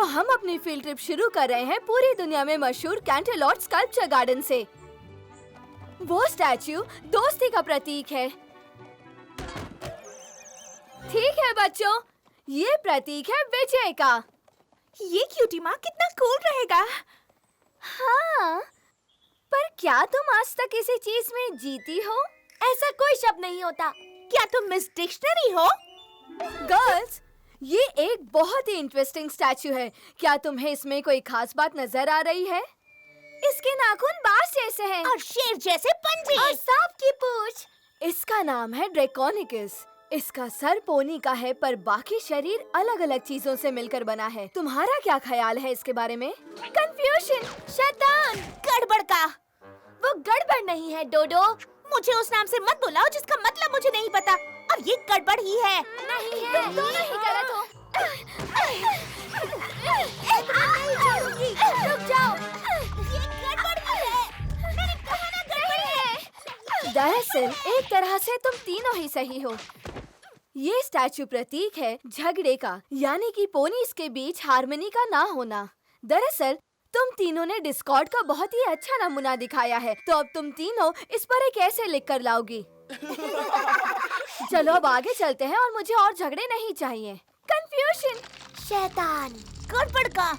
तो हम अपनी फील्ड ट्रिप शुरू कर रहे हैं पूरी दुनिया में मशहूर कैंटरलॉट स्कल्पचर गार्डन से। वो स्टैच्यू दोस्ती का प्रतीक है। ठीक है बच्चों, ये प्रतीक है विजय का। ये क्यूटी माँ कितना कूल रहेगा। हाँ, पर क्या तुम आज तक किसी चीज में जीती हो? ऐसा कोई शब्द नहीं होता। क्या तुम मिस डिक्शनरी हो? गर्ल्स, ये एक बहुत ही इंटरेस्टिंग स्टैच्यू है। क्या तुम्हें इसमें कोई खास बात नजर आ रही है? इसके नाखून बांस जैसे हैं और शेर जैसे पंजे और सांप की पूंछ। इसका नाम है ड्रैकोनिकस। इसका सर पोनी का है, पर बाकी शरीर अलग-अलग चीजों से मिलकर बना है। तुम्हारा क्या ख्याल है इसके बारे में? कंफ्यूजन, शैतान, गड़बड़ का। वो गड़बड़ नहीं है डोडो। मुझे उस नाम से मत बुलाओ जिसका मतलब मुझे नहीं पता। और ये गड़बड़ ही है। नहीं है, तुम दोनों ही गलत हो। नहीं छोड़ूंगी। रुक जाओ। ये गड़बड़ ही है। मैंने कहा ना गड़बड़ है। दरअसल एक तरह से तुम तीनों ही सही हो। ये स्टैच्यू प्रतीक है झगड़े का, यानी कि पोनीज के बीच हार्मनी का ना होना। दरअसल तुम तीनों ने डिस्कॉर्ड का बहुत ही अच्छा नमूना दिखाया है, तो अब तुम तीनों इस पर एक ऐसे लिख कर लाओगी। चलो अब आगे चलते हैं और मुझे और झगड़े नहीं चाहिए। कंफ्यूजन, शैतान, गड़बड़ का।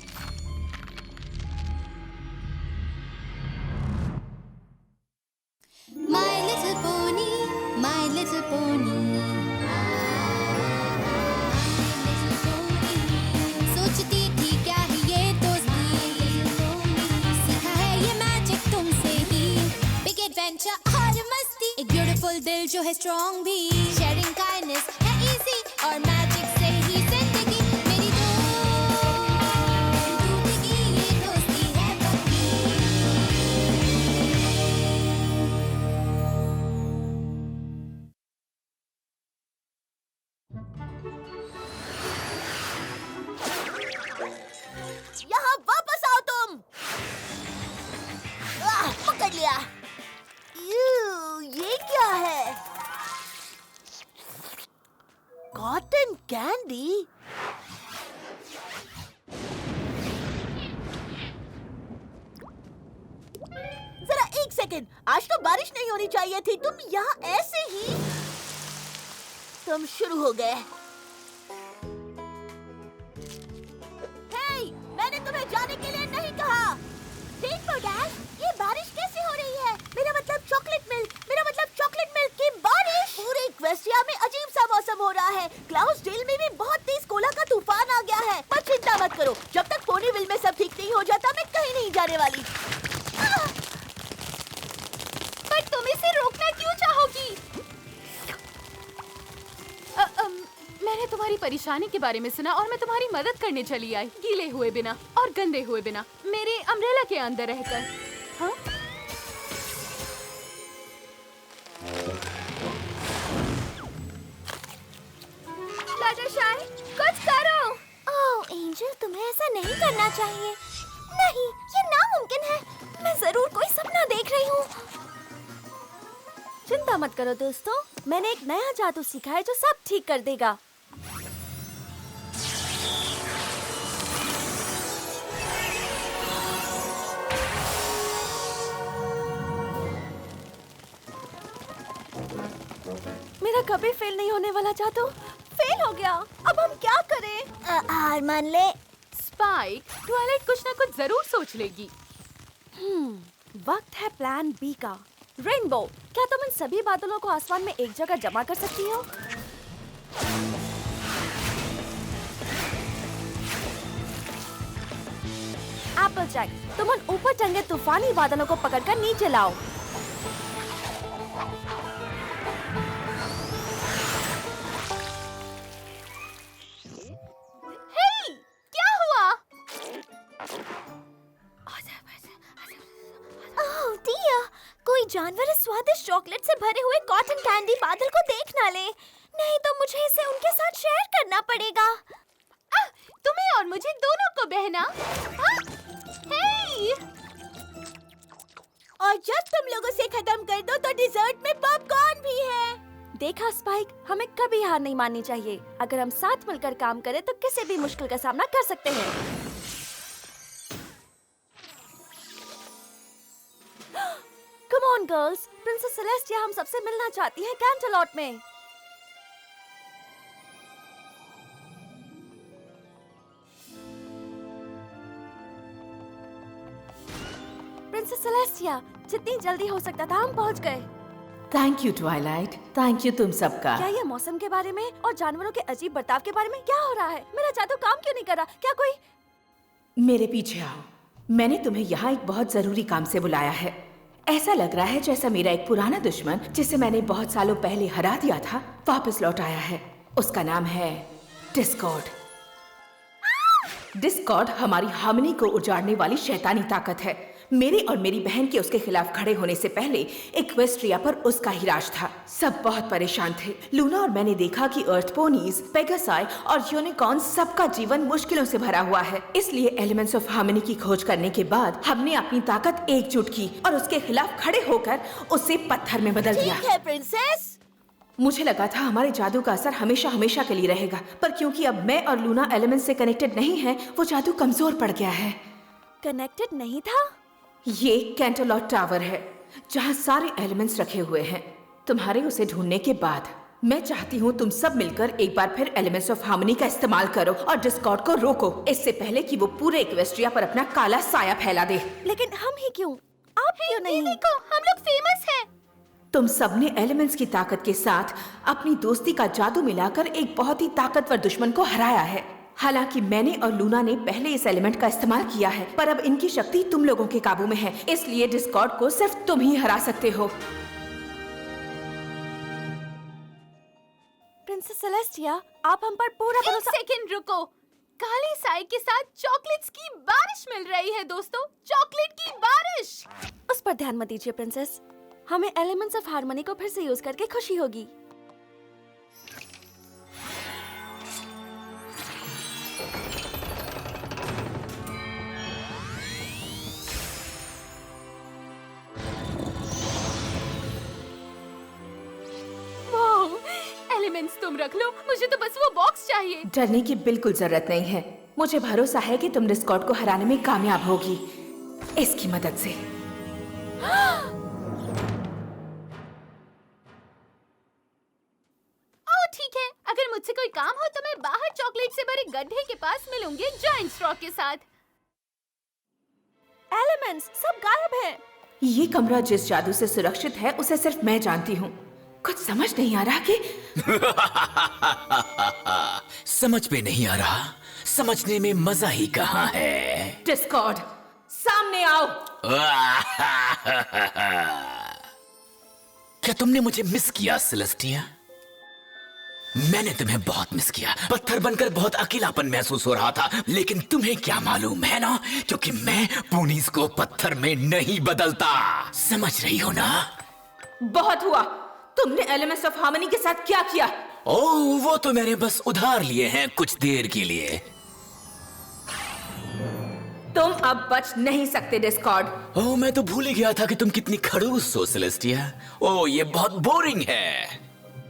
My little pony, my little pony. सोचती थी क्या है ये दोस्ती, सीखा है ये मैजिक तुमसे ही। बिग एडवेंचर और मस्ती, एक ब्यूटीफुल दिल जो है स्ट्रॉन्ग भी। शेयरिंग काइंडनेस है इजी और मैजिक से ही जिंदगी मेरी टूटेगी ये दोस्ती है पक्की। यहाँ वापस आओ तुम। पकड़ लिया। ये क्या है? Cotton candy? जरा एक सेकेंड, आज तो बारिश नहीं होनी चाहिए थी। तुम यहाँ ऐसे ही? तुम शुरू हो गए। मैंने तुम्हें जाने के लिए नहीं कहा। देखो डैड, ये बारिश कैसे हो रही है? मेरा मतलब चॉकलेट मिल्क, मेरा मतलब चॉकलेट मिल्क की बारिश। पूरे इक्वेस्ट्रिया में अजीब सा मौसम हो रहा है। क्लाउड्सडेल में भी बहुत तेज कोला का तूफान आ गया है। पर चिंता मत करो, जब तक पोनीविल में सब ठीक नहीं हो जाता मैं कहीं नहीं जाने वाली। पर तुम इसे रोकना क्यों चाहोगी? मैंने तुम्हारी परेशानी के बारे में सुना और मैं तुम्हारी मदद करने चली आई, गीले हुए बिना और गंदे हुए बिना, मेरे अम्ब्रेला के अंदर रहकर। हाँ? फ्लटरशाई, कुछ करो। ओह एंजल, तुम्हें ऐसा नहीं करना चाहिए। नहीं, ये नामुमकिन है। मैं जरूर कोई सपना देख रही हूँ। चिंता मत करो दोस्तों, मैंने एक नया जादू सीखा है जो सब ठीक कर देगा। मेरा कभी फेल नहीं होने वाला जादू फेल हो गया। अब हम क्या करें? हार मान ले। स्पाइक, ट्वाइलाइट कुछ ना कुछ जरूर सोच लेगी। वक्त है प्लान बी का। रेनबो, क्या तुम इन सभी बादलों को आसमान में एक जगह जमा कर सकती हो? एप्पलजैक, तुम उन ऊपर टंगे तूफानी बादलों को पकड़कर नीचे लाओ। क्या हुआ? ओह डियर, कोई जानवर इस स्वादिष्ट चॉकलेट से भरे हुए कॉटन कैंडी बादल को देख ना ले। नहीं तो मुझे इसे उनके साथ शेयर करना पड़ेगा। तुम्हें और मुझे दोनों को बहना। हे! और जब तुम लोग उसे खत्म कर दो तो डिजर्ट में पॉपकॉर्न भी है। देखा स्पाइक, हमें कभी हार नहीं माननी चाहिए। अगर हम साथ मिलकर काम करें तो किसी भी मुश्किल का सामना कर सकते हैं। ऑन गर्ल्स, प्रिंसेस सेलेस्टिया हम सबसे मिलना चाहती है कैंटरलॉट में। प्रिंसेस सेलेस्टिया, जितनी जल्दी हो सकता था हम पहुंच गए। Thank you Twilight, thank you तुम सबका। क्या ये मौसम के बारे में और जानवरों के अजीब बर्ताव के बारे में क्या हो रहा है? मेरा जादू काम क्यों नहीं कर रहा? क्या कोई मेरे पीछे आओ, मैंने तुम्हें यहाँ एक बहुत जरूरी काम से बुलाया है। ऐसा लग रहा है जैसा मेरा एक पुराना दुश्मन जिसे मैंने बहुत सालों पहले हरा दिया था वापस लौट आया है। उसका नाम है डिस्कॉर्ड। डिस्कॉर्ड हमारी हार्मनी को उजाड़ने वाली शैतानी ताकत है। मेरे और मेरी बहन के उसके खिलाफ खड़े होने से पहले इक्वेस्ट्रिया पर उसका ही राज था। सब बहुत परेशान थे। लूना और मैंने देखा कि अर्थ पोनीज, पेगासाई और यूनिकॉर्न सबका जीवन मुश्किलों से भरा हुआ है। इसलिए एलिमेंट्स ऑफ हार्मनी की खोज करने के बाद हमने अपनी ताकत एकजुट की और उसके खिलाफ खड़े होकर उसे पत्थर में बदल दिया। ठीक है प्रिंसेस। मुझे लगा था हमारे जादू का असर हमेशा हमेशा के लिए रहेगा, पर क्योंकि अब मैं और लूना एलिमेंट से कनेक्टेड नहीं है, वो जादू कमजोर पड़ गया है। कनेक्टेड नहीं था? ये कैंटरलॉट टावर है जहाँ सारे एलिमेंट्स रखे हुए हैं। तुम्हारे उसे ढूंढने के बाद मैं चाहती हूँ तुम सब मिलकर एक बार फिर एलिमेंट्स ऑफ हार्मनी का इस्तेमाल करो और डिस्कॉर्ड को रोको, इससे पहले कि वो पूरे इक्वेस्ट्रिया पर अपना काला साया फैला दे। लेकिन हम ही क्यों? आप क्यों नहीं? देखो, हम लोग फेमस हैं। तुम सबने एलिमेंट्स की ताकत के साथ अपनी दोस्ती का जादू मिलाकर एक बहुत ही ताकतवर दुश्मन को हराया है। हालांकि मैंने और लूना ने पहले इस एलिमेंट का इस्तेमाल किया है, पर अब इनकी शक्ति तुम लोगों के काबू में है, इसलिए डिस्कॉर्ड को सिर्फ तुम ही हरा सकते हो। प्रिंसेस सेलेस्टिया, आप हम पर पूरा एक भरोसा। सेकंड रुको। काले साए के साथ चॉकलेट्स की बारिश मिल रही है दोस्तों, चॉकलेट की बारिश। उस पर ध्यान मत दीजिए प्रिंसेस। हमें एलिमेंट्स ऑफ हार्मनी को फिर से यूज करके खुशी होगी। एलिमेंट्स तुम रख लो, मुझे तो बस वो बॉक्स चाहिए। डरने की बिल्कुल जरूरत नहीं है। मुझे भरोसा है कि तुम डिस्कॉर्ड को हराने में कामयाब होगी इसकी मदद से। ओह ठीक है, अगर मुझसे कोई काम हो तो मैं बाहर चॉकलेट से भरे गड्ढे के पास मिलूंगी जायंट स्ट्रॉ के साथ। एलिमेंट्स सब गायब हैं। ये कमरा जिस जादू से सुरक्षित है उसे सिर्फ मैं जानती हूँ। कुछ समझ नहीं आ रहा कि समझ में नहीं आ रहा, समझने में मजा ही कहाँ है। डिस्कॉर्ड सामने आओ। क्या तुमने मुझे मिस किया सेलेस्टिया? मैंने तुम्हें बहुत मिस किया। पत्थर बनकर बहुत अकेलापन महसूस हो रहा था, लेकिन तुम्हें क्या मालूम है ना, क्योंकि मैं पोनीज को पत्थर में नहीं बदलता। समझ रही हो ना? बहुत हुआ। तुमने एलिमेंट्स ऑफ हार्मनी के साथ क्या किया? ओह, वो तो मैंने बस उधार लिए हैं कुछ देर के लिए। तुम अब बच नहीं सकते डिस्कॉर्ड। ओह, मैं तो भूल ही गया था कि तुम कितनी खड़ूस हो सेलेस्टिया। ओह, ये बहुत बोरिंग है।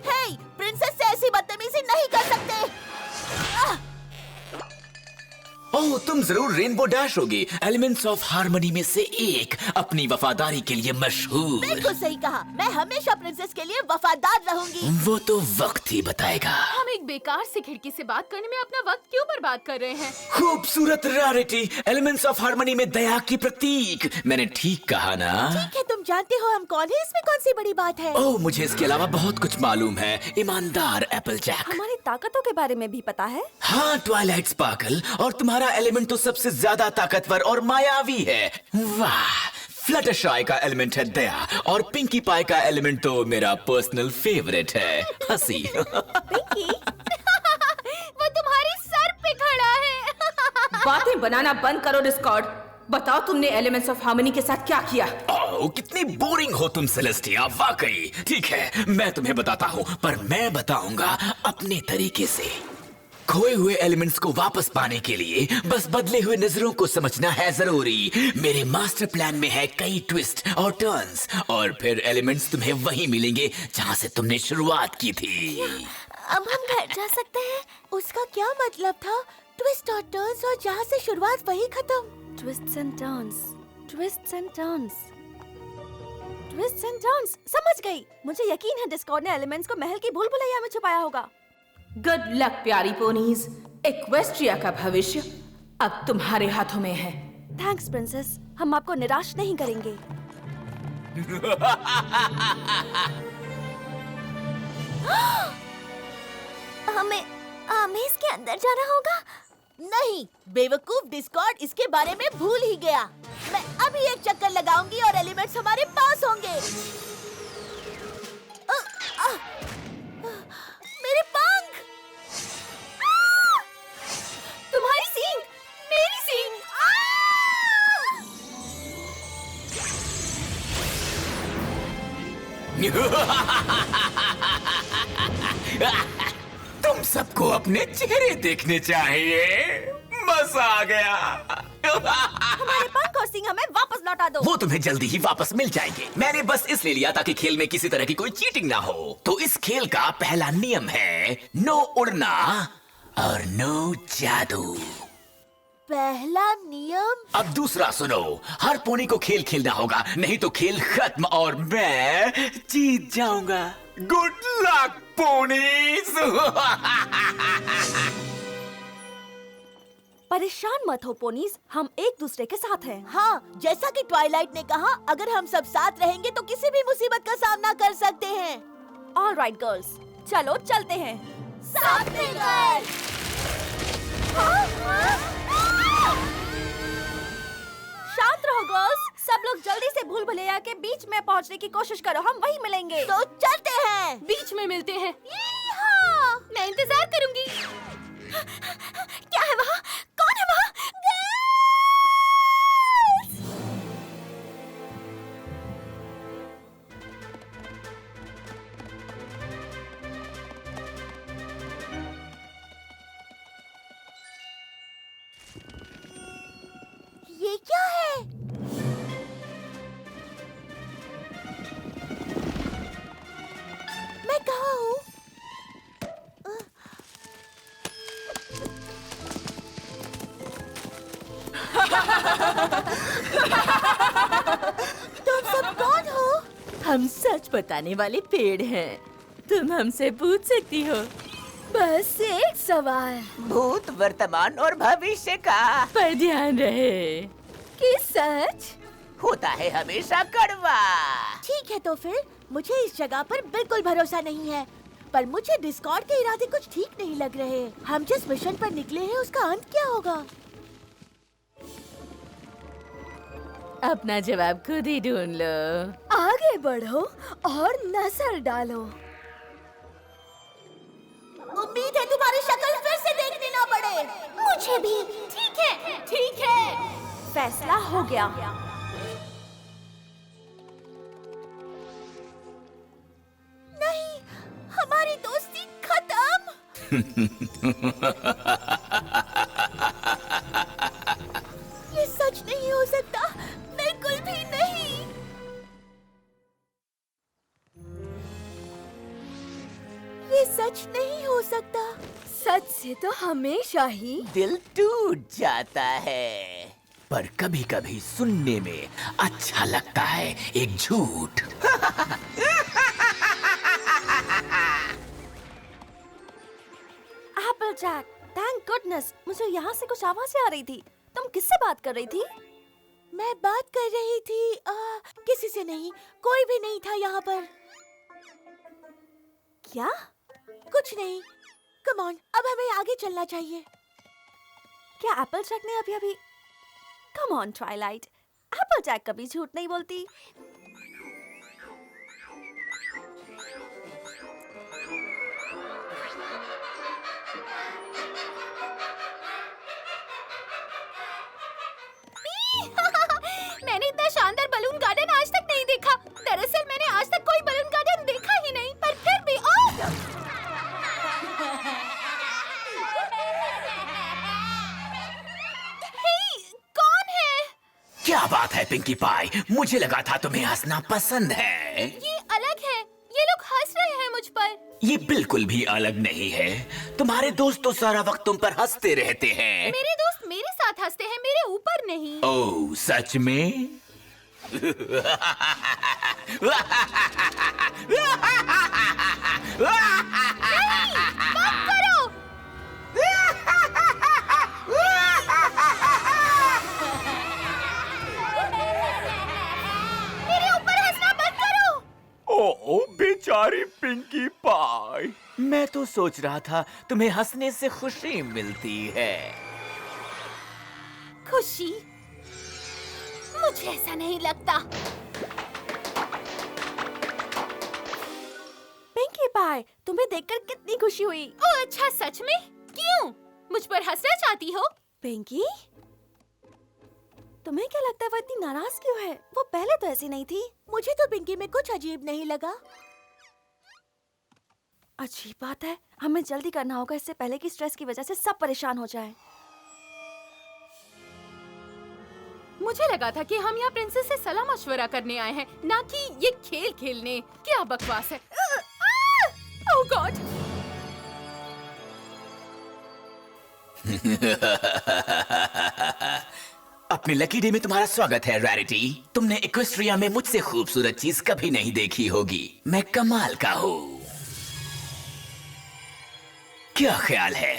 हे, प्रिंसेस से ऐसी बदतमीजी नहीं कर सकते। ओह, तुम जरूर रेनबो डैश होगी, एलिमेंट्स ऑफ हार्मनी में से एक, अपनी वफादारी के लिए मशहूर। बिल्कुल सही कहा। मैं हमेशा प्रिंसेस के लिए वफादार रहूंगी। वो तो वक्त ही बताएगा। हम एक बेकार सी खिड़की से बात करने में अपना वक्त क्यों बर्बाद कर रहे हैं? खूबसूरत रैरिटी, एलिमेंट्स ऑफ हार्मनी में दया की प्रतीक। मैंने ठीक कहा ना? ठीक है, तुम जानते हो हम कौन है, इसमें कौन सी बड़ी बात है। ओह, मुझे इसके अलावा बहुत कुछ मालूम है। ईमानदार एप्पल जैक। हमारी ताकतों के बारे में भी पता है। हाँ, ट्वाइलाइट स्पार्कल, और तुम्हारा एलिमेंट तो सबसे ज्यादा ताकतवर और मायावी है। वाह, फ्लटरशाई का एलिमेंट है दया, और पिंकी पाई का एलिमेंट तो मेरा पर्सनल फेवरेट है, हंसी। पिंकी, वो तुम्हारी सर पे खड़ा है। बातें बनाना बंद करो डिस्कॉर्ड। बताओ तुमने एलिमेंट्स ऑफ हार्मनी के साथ क्या किया? ओह, कितनी बोरिंग हो तुम सेलेस्टिया, वाकई। ठीक है, मैं तुम्हें बताता हूँ, पर मैं बताऊंगा अपने तरीके से। खोए हुए एलिमेंट्स को वापस पाने के लिए बस बदले हुए नजरों को समझना है जरूरी। मेरे मास्टर प्लान में है कई ट्विस्ट और टर्न्स, और फिर एलिमेंट्स तुम्हें वहीं मिलेंगे जहाँ से तुमने शुरुआत की थी। अब हम घर जा सकते हैं? उसका क्या मतलब था? ट्विस्ट और टर्न्स, और जहाँ से शुरुआत वही खत्म। Twists and turns, twists and turns, twists and turns, समझ गई। मुझे यकीन है डिस्कॉर्ड ने एलिमेंट्स को महल की भूल भुलैया में छुपाया होगा। गुड लक प्यारी पोनीज, इक्वेस्ट्रिया का भविष्य अब तुम्हारे हाथों में है। थैंक्स प्रिंसेस, हम आपको निराश नहीं करेंगे। हमें इसके अंदर जाना होगा? नहीं, बेवकूफ डिस्कॉर्ड इसके बारे में भूल ही गया। मैं अभी एक चक्कर लगाऊंगी और एलिमेंट्स हमारे पास होंगे। मेरे पंख! तुम्हारी सींग, मेरी सींग! तुम सबको अपने चेहरे देखने चाहिए। मजा आ गया। हमारे पंख और सींग हमें वापस लौटा दो। वो तुम्हें जल्दी ही वापस मिल जाएंगे। मैंने बस इसलिए लिया ताकि खेल में किसी तरह की कोई चीटिंग ना हो। तो इस खेल का पहला नियम है नो उड़ना और नो जादू। पहला नियम? अब दूसरा सुनो, हर पोनी को खेल खेलना होगा, नहीं तो खेल खत्म और मैं जीत जाऊंगा। Good luck ponies. परेशान मत हो पोनीज, हम एक दूसरे के साथ हैं। हाँ, जैसा कि ट्वाइलाइट ने कहा, अगर हम सब साथ रहेंगे तो किसी भी मुसीबत का सामना कर सकते हैं। ऑल राइट गर्ल्स, चलो चलते हैं। साथ मिलकर। शांत रहो गर्ल्स, सब लोग जल्दी से भूल भुलैया के बीच में पहुंचने की कोशिश करो, हम वहीं मिलेंगे। तो चलते हैं। बीच में मिलते हैं। मैं इंतजार करूंगी। क्या है वहाँ? कौन है वहाँ? ये क्या है? मैं कहाँ हूँ? तुम सब कौन हो? हम सच बताने वाले पेड़ हैं। तुम हमसे पूछ सकती हो। बस एक सवाल भूत, वर्तमान और भविष्य का। पर ध्यान रहे कि सच होता है हमेशा कड़वा। ठीक है, तो फिर मुझे इस जगह पर बिल्कुल भरोसा नहीं है। पर मुझे डिस्कॉर्ड के इरादे कुछ ठीक नहीं लग रहे। हम जिस मिशन पर निकले हैं उसका अंत क्या होगा? अपना जवाब खुद ही ढूंढ लो। आगे बढ़ो और नजर डालो। उम्मीद है तुम्हारी शक्ल फिर से देखने ना पड़े। मुझे भी। ठीक है, ठीक है। फैसला हो गया। नहीं, हमारी दोस्ती खत्म। ये सच नहीं हो सकता, बिल्कुल भी नहीं। ये सच नहीं हो सकता। सच से तो हमेशा ही दिल टूट जाता है। पर कभी कभी सुनने में अच्छा लगता है एक झूठ। एपलजैक, थैंक गुडनेस, मुझे यहाँ से कुछ आवाज़ें आ रही थी। तुम किससे बात कर रही थी? मैं बात कर रही थी किसी से नहीं, कोई भी नहीं था यहाँ पर। क्या? कुछ नहीं। कम ऑन, अब हमें आगे चलना चाहिए। क्या एपलजैक ने अभी कम ऑन ट्वाइलाइट, एपलजैक कभी झूठ नहीं बोलती। मैंने इतना शानदार बलून गार्डन आज तक नहीं देखा। दरअसल मैंने आज तक कोई बलून गार्डन देखा ही नहीं, पर फिर भी कौन है? क्या बात है पिंकी पाई, मुझे लगा था तुम्हें हंसना पसंद है। ये अलग है, ये लोग हंस रहे हैं मुझ पर। ये बिल्कुल भी अलग नहीं है। तुम्हारे दोस्त तो सारा वक्त तुम पर हंसते रहते हैं। मेरे दोस्त मेरे साथ हंसते हैं, मेरे ऊपर नहीं। ओह, सच में? ओ बेचारी पिंकी पाई, मैं तो सोच रहा था तुम्हें हंसने से खुशी मिलती है। खुशी? मुझे ऐसा नहीं लगता। पिंकी पाई, तुम्हें देखकर कितनी खुशी हुई। ओह अच्छा, सच में? क्यों? मुझ पर हंसना चाहती हो? पिंकी, तुम्हें क्या लगता है वो इतनी नाराज क्यों है? वो पहले तो ऐसी नहीं थी। मुझे तो पिंकी में कुछ अजीब नहीं लगा। अजीब बात है, हमें जल्दी करना होगा इससे पहले कि स्ट्रेस की वजह से सब परेशान हो जाएं। मुझे लगा था कि हम यहाँ प्रिंसेस से सलाह मशवरा करने आए हैं, ना कि ये खेल खेलने। क्या बकवास है। ओह गॉड। अपने लकी डे में तुम्हारा स्वागत है रैरिटी। तुमने इक्वेस्ट्रिया में मुझसे खूबसूरत चीज कभी नहीं देखी होगी। मैं कमाल का हूँ। क्या ख्याल है,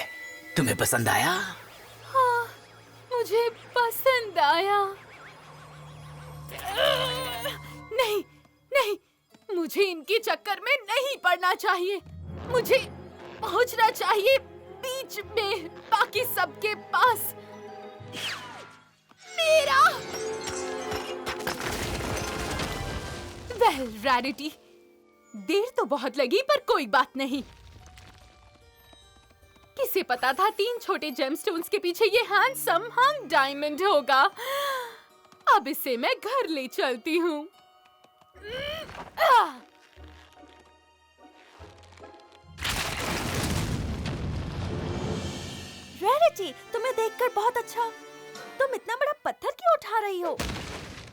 तुम्हें पसंद आया? हाँ, मुझे पसंद आया। नहीं नहीं, मुझे इनके चक्कर में नहीं पड़ना चाहिए। मुझे पहुंचना चाहिए बीच में, बाकी सबके पास। मेरा वेल रैरिटी, देर तो बहुत लगी पर कोई बात नहीं। किसे पता था 3 छोटे जेमस्टोन्स के पीछे ये हैंडसम हंग डायमंड होगा। अब इसे मैं घर ले चलती हूँ। रैरिटी, तुम्हें देखकर बहुत अच्छा। तुम इतना बड़ा पत्थर क्यों उठा रही हो?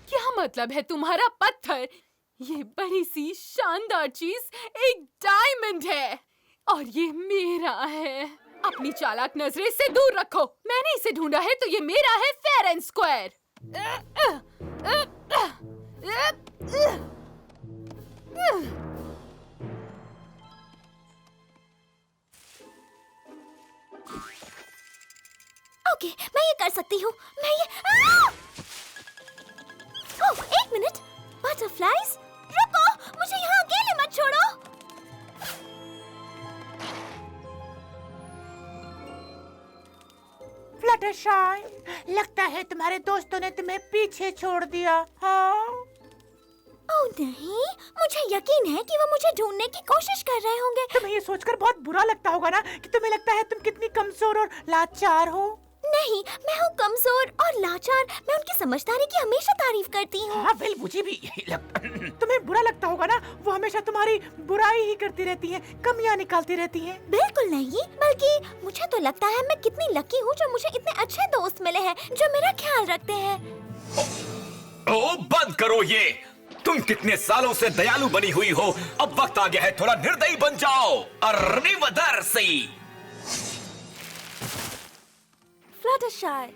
क्या मतलब है तुम्हारा पत्थर? ये बड़ी सी शानदार चीज एक डायमंड है और ये मेरा है। अपनी चालाक नजरें से दूर रखो। मैंने इसे ढूंढा है तो ये मेरा है, फेयर एंड स्क्वायर। ओके, मैं ये कर सकती हूँ। मैं ये ओह, एक मिनट। बटरफ्लाइज, रुको, मुझे यहाँ अकेले मत छोड़ो। फ्लटरशाई, लगता है तुम्हारे दोस्तों ने तुम्हें पीछे छोड़ दिया। हाँ? ओह नहीं, मुझे यकीन है कि वो मुझे ढूंढने की कोशिश कर रहे होंगे। तुम्हें ये सोचकर बहुत बुरा लगता होगा ना कि तुम्हें लगता है तुम कितनी कमजोर और लाचार हो। नहीं, मैं हूँ कमजोर और लाचार। मैं उनकी समझदारी की हमेशा तारीफ करती हूँ। हाँ बिल, मुझे भी तुम्हें बुरा लगता होगा ना, वो हमेशा तुम्हारी बुराई ही करती रहती हैं, कमियां निकालती रहती हैं। बिल्कुल नहीं, बल्कि मुझे तो लगता है मैं कितनी लकी हूँ जो मुझे इतने अच्छे दोस्त मिले हैं जो मेरा ख्याल रखते हैं। ओ बंद करो ये। तुम कितने सालों से दयालु बनी हुई हो, अब वक्त आ गया है थोड़ा निर्दयी बन जाओ। अर्निवदर्सी। फ्लटरशाई,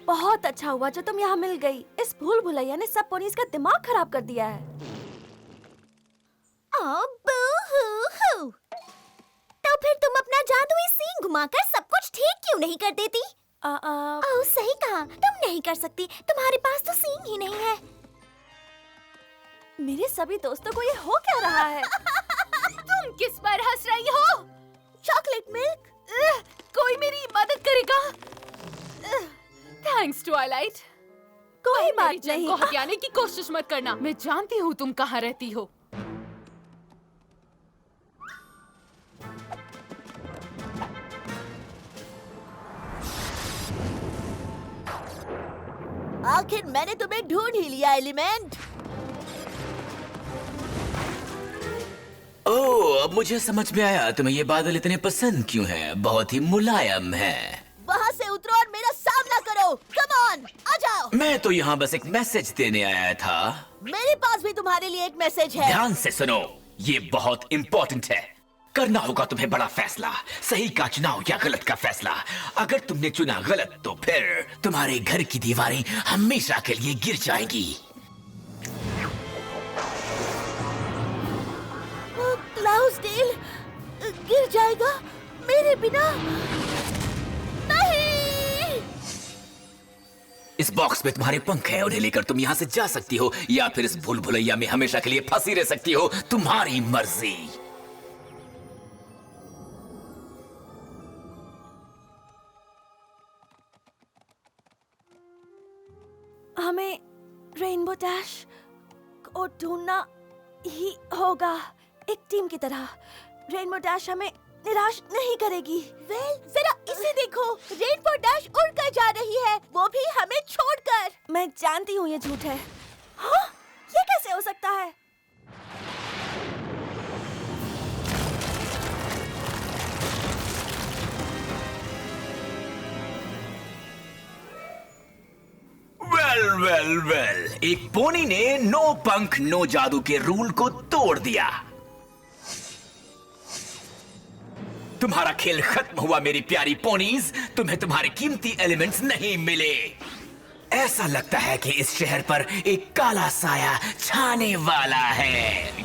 बहुत अच्छा हुआ जो तुम यहाँ मिल गई। इस भूल भुलैया ने सब पोनीज का दिमाग खराब कर दिया है। तो फिर तुम अपना जादुई सींग घुमाकर सब कुछ ठीक क्यों नहीं कर देती? ओह सही कहा, तुम नहीं कर सकती, तुम्हारे पास तो सींग ही नहीं है। मेरे सभी दोस्तों को ये हो क्या रहा है? तुम किस पर हंस रही हो? Chocolate milk. कोई मेरी मदद करेगा? Thanks Twilight. कोई बात नहीं। को हथियाने की कोशिश मत करना। मैं जानती हूँ तुम कहाँ रहती हो। आखिर मैंने तुम्हें ढूंढ ही लिया एलिमेंट। ओह, अब मुझे समझ में आया तुम्हें ये बादल इतने पसंद क्यों हैं। बहुत ही मुलायम है। वहाँ से उतरो और मेरा सामना करो। कम ऑन, आ जाओ। मैं तो यहाँ बस एक मैसेज देने आया था। मेरे पास भी तुम्हारे लिए एक मैसेज है। ध्यान से सुनो, ये बहुत इम्पोर्टेंट है। करना होगा तुम्हें बड़ा फैसला, सही का चुनाव या गलत का फैसला। अगर तुमने चुना गलत तो फिर तुम्हारे घर की दीवारें हमेशा के लिए गिर जाएगी। जाएगा मेरे बिना? नहीं। इस बॉक्स में तुम्हारे पंख है, उन्हें लेकर तुम यहाँ से जा सकती हो या फिर इस भूल भुलैया में हमेशा के लिए फंसी रह सकती हो। तुम्हारी मर्जी। हमें रेनबो डैश को ढूंढना ही होगा, एक टीम की तरह। रेनबो डैश हमें निराश नहीं करेगी। वेल, जरा इसे देखो, रेनबो डैश उड़कर जा रही है, वो भी हमें छोड़कर। मैं जानती हूँ ये झूठ है। हाँ? ये कैसे हो सकता है? वेल, एक पोनी ने नो पंख नो जादू के रूल को तोड़ दिया। तुम्हारा खेल खत्म हुआ मेरी प्यारी पोनीज। तुम्हें तुम्हारे कीमती एलिमेंट्स नहीं मिले। ऐसा लगता है कि इस शहर पर एक काला साया छाने वाला है।